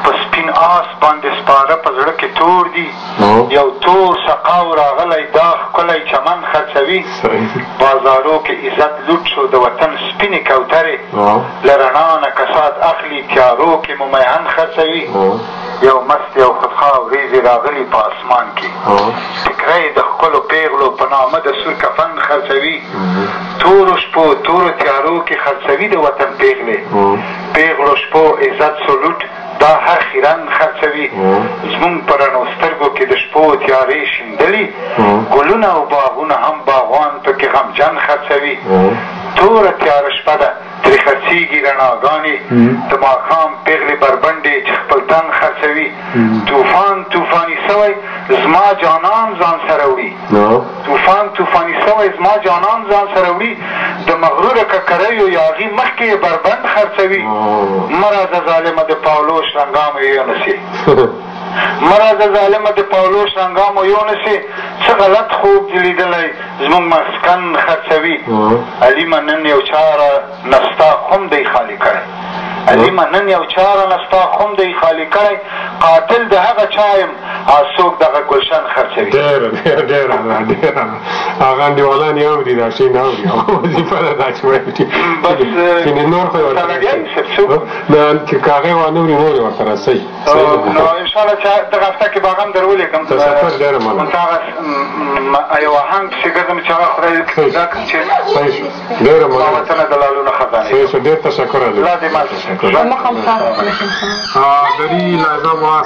په سپین آس باندې سپاره په زړه کې تور دي یو تور سقاو راغلی دا ښکلی چمن خرڅوي بازارو کې عزت لوټ شو د وطن سپینې کوترې له رڼا نه کسات اخلي تیارو کې مو میهن خرڅوي یو مست یو خودخواه وریځې راغلي په اسمان کې فکری د ښکلو پیغلو په نامه د سور کفن خرڅوي تورو شپو تورو تیارو کې خرڅوي د وطن پیغلې پیغلو شپو عزت سلوټ دا هر خیرن خرڅوي زمونږ په رڼو سترګو کې د شپو تیارې شیندلي ګلونه او باغونه هم باغوان پکې غمجن خرڅوي توره تیاره شپه ده ترې خرڅېږي رڼاګانې د ماښام پیغلې بربنډې چې خپل تن خرڅوي طوفان طوفاني سوی زما جانان ځان سره وړي طوفان طوفاني سوی زما جانان ځان سره وړي د مغروره ککریو یاغي مخکې یې بربند خرڅوي مه راځه ظالمه د پاولوش رنګامو یونسې مه راځه ظالمه د پاولوش رنګامو یونسې څه غلط خوب دې لیدلی زموږ مسکن خرڅوي علیمه نن یو چاره نستا خم دی خالي کړی علیمه نن یو چاره نستا خم دی خالي کړی قاتل د هغه چا یم څوک دغه ګلشن خرڅوي ډېره هغه انډیوالان یې اوري دا شی نه اوري وظیفه ده دا چې وایي چې نور خو یې ورته چې که هغې وانه اوري نور یې ورته رسوي نو انشاءالله چې دغه هفته کې به هغه هم در ولیکم تشکر ډېره مننه همدغه یو آهنګ پسې ګرځم چې هغه خدای دې چې ډېره مننه وطنه د لالونه خزانې صحیح شو ډېر تشکر الله دې مال تشکر دری لازم